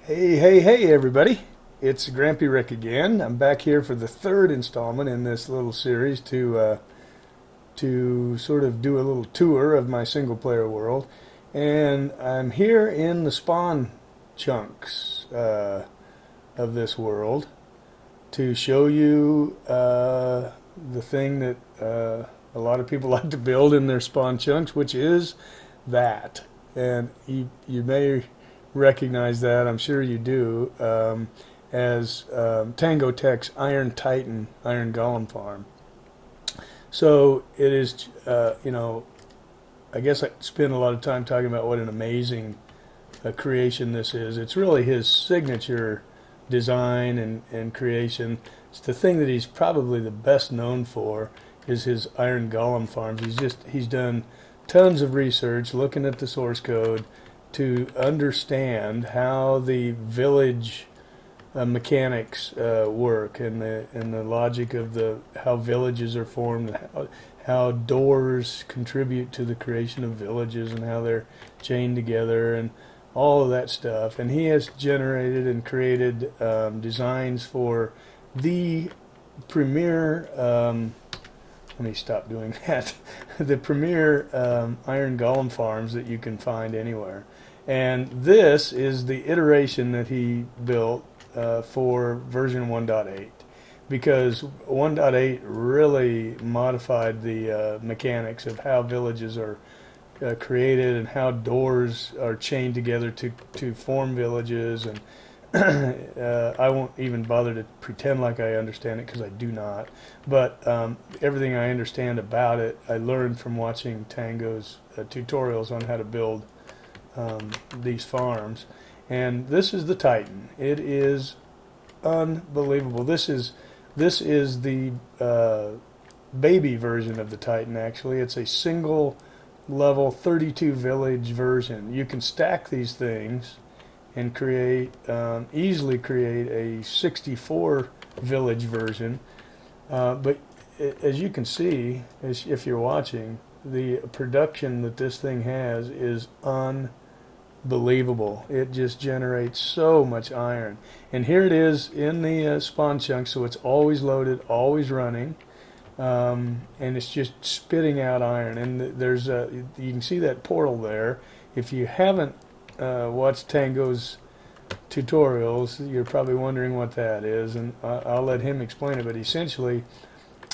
Hey, everybody. It's GrampyRick again. I'm back here for the third installment in this little series to sort of do a little tour of my single player world. And I'm here in the spawn chunks of this world to show you the thing that a lot of people like to build in their spawn chunks, which is that. And you may recognize that, I'm sure you do, as Tango Tech's Iron Titan, Iron Golem farm. So it is, I guess I spend a lot of time talking about what an amazing creation this is. It's really his signature design and creation. It's the thing that he's probably the best known for is his Iron Golem farms. He's done tons of research looking at the source code to understand how the village mechanics work and the logic of the how villages are formed, how doors contribute to the creation of villages and how they're chained together and all of that stuff. And he has generated and created designs for the premier. Let me stop doing that. The premier Iron Golem farms that you can find anywhere. And this is the iteration that he built for version 1.8, because 1.8 really modified the mechanics of how villages are created and how doors are chained together to form villages. And I won't even bother to pretend like I understand it because I do not. But everything I understand about it, I learned from watching Tango's tutorials on how to build these farms. And this is the Titan. It is unbelievable. This is the baby version of the Titan. Actually, it's a single level 32 village version. You can stack these things and easily create a 64 village version. But as you can see, if you're watching, the production that this thing has is unbelievable. It just generates so much iron. And here it is in the spawn chunk, so it's always loaded, always running. And it's just spitting out iron. And you can see that portal there. If you haven't watched Tango's tutorials, you're probably wondering what that is, and I'll let him explain it. But essentially,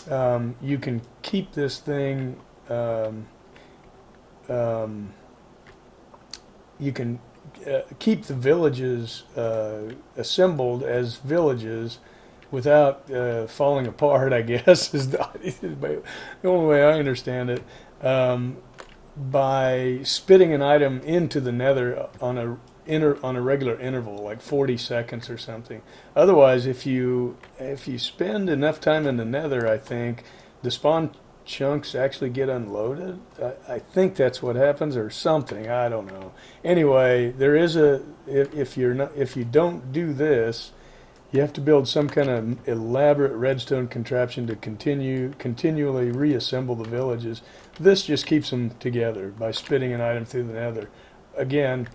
you can keep this thing, you can keep the villages assembled as villages without falling apart, I guess, is the only way I understand it. By spitting an item into the nether on a regular interval, like 40 seconds or something. Otherwise, if you spend enough time in the nether, I think the spawn chunks actually get unloaded. I think that's what happens, or something. I don't know. Anyway, there is if you don't do this, you have to build some kind of elaborate redstone contraption to continually reassemble the villages. This just keeps them together by spitting an item through the nether. Again,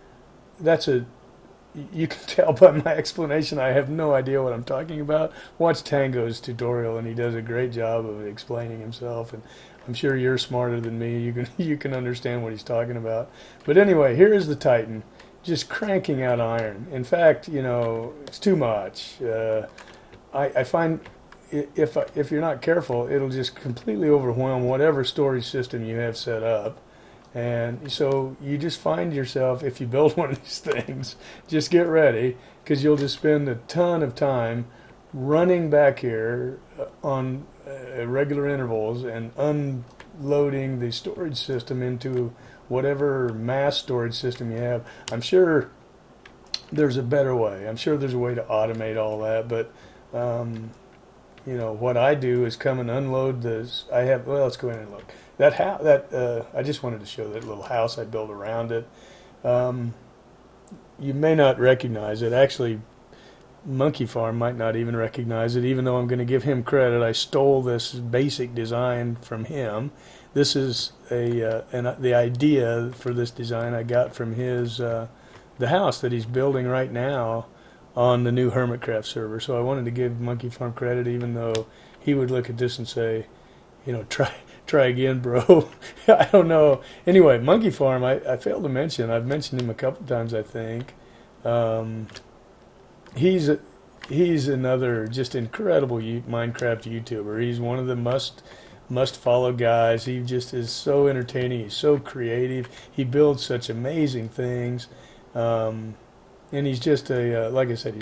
you can tell by my explanation I have no idea what I'm talking about. Watch Tango's tutorial, and he does a great job of explaining himself. And I'm sure you're smarter than me. You can understand what he's talking about. But anyway, here is the Titan, just cranking out iron. In fact, it's too much. I find if you're not careful, it'll just completely overwhelm whatever storage system you have set up. And so you just find yourself, if you build one of these things, just get ready, because you'll just spend a ton of time running back here on regular intervals and unloading the storage system into whatever mass storage system you have. I'm sure there's a better way. I'm sure there's a way to automate all that, but what I do is come and unload this. Let's go in and look. I just wanted to show that little house I built around it. You may not recognize it. Actually, MonkeyFarm might not even recognize it, even though I'm going to give him credit. I stole this basic design from him. This is the idea for this design I got from his the house that he's building right now on the new Hermitcraft server. So I wanted to give MonkeyFarm credit, even though he would look at this and say, you know, try again, bro. I don't know. Anyway, MonkeyFarm, I failed to mention. I've mentioned him a couple times, I think. He's another just incredible Minecraft YouTuber. He's one of the must follow guys. He just is so entertaining. He's so creative. He builds such amazing things, and he's just a like I said,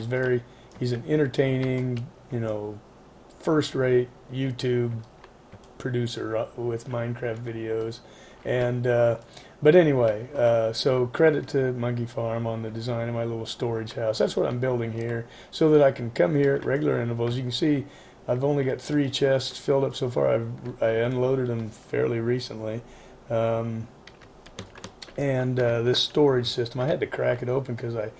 he's an entertaining, you know, first rate YouTube producer with Minecraft videos. And but anyway, so credit to MonkeyFarm on the design of my little storage house. That's what I'm building here, so that I can come here at regular intervals. You can see I've only got 3 chests filled up so far. I unloaded them fairly recently. And this storage system, I had to crack it open because I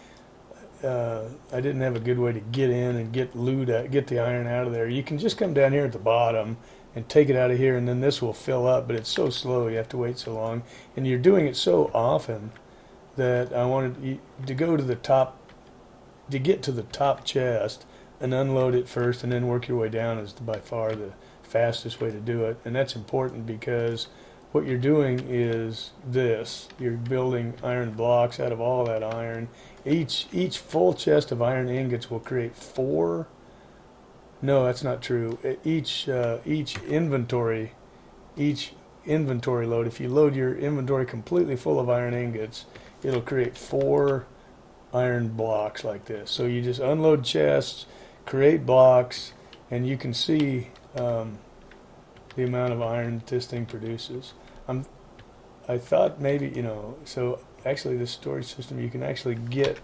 didn't have a good way to get in and get the iron out of there. You can just come down here at the bottom and take it out of here, and then this will fill up, but it's so slow, you have to wait so long, and you're doing it so often that I wanted to go to the top, to get to the top chest and unload it first and then work your way down is by far the fastest way to do it. And that's important because what you're doing is this: you're building iron blocks out of all that iron. Each full chest of iron ingots will create 4. No, that's not true. Each inventory load, if you load your inventory completely full of iron ingots, it'll create 4 iron blocks like this. So you just unload chests, create blocks, and you can see the amount of iron that this thing produces. I thought maybe, you know, so actually this storage system, you can actually get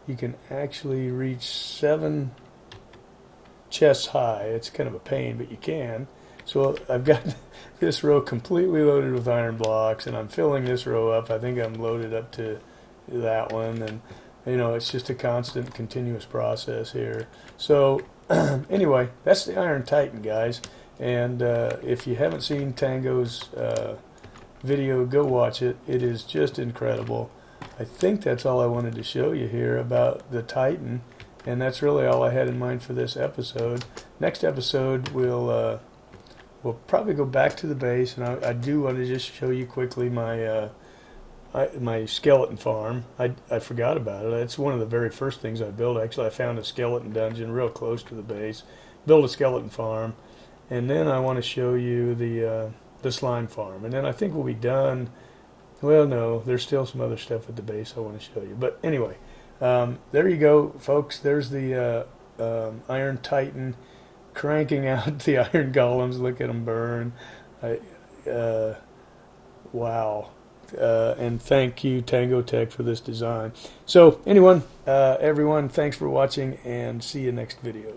you can actually reach 7 chests high. It's kind of a pain, but you can. So I've got this row completely loaded with iron blocks, and I'm filling this row up. I think I'm loaded up to that one, and you know, it's just a constant, continuous process here. So anyway, that's the Iron Titan, guys. And if you haven't seen Tango's video, go watch it. It is just incredible. I think that's all I wanted to show you here about the Titan, and that's really all I had in mind for this episode. Next episode, we'll probably go back to the base, and I do want to just show you quickly my my skeleton farm. I forgot about it. It's one of the very first things I built. Actually, I found a skeleton dungeon real close to the base, built a skeleton farm, and then I want to show you the slime farm, and then I think we'll be done. Well, no, there's still some other stuff at the base I want to show you. But anyway, there you go, folks. There's the Iron Titan cranking out the iron golems. Look at them burn. Wow. And thank you, Tango Tech, for this design. So, everyone, thanks for watching, and see you next video.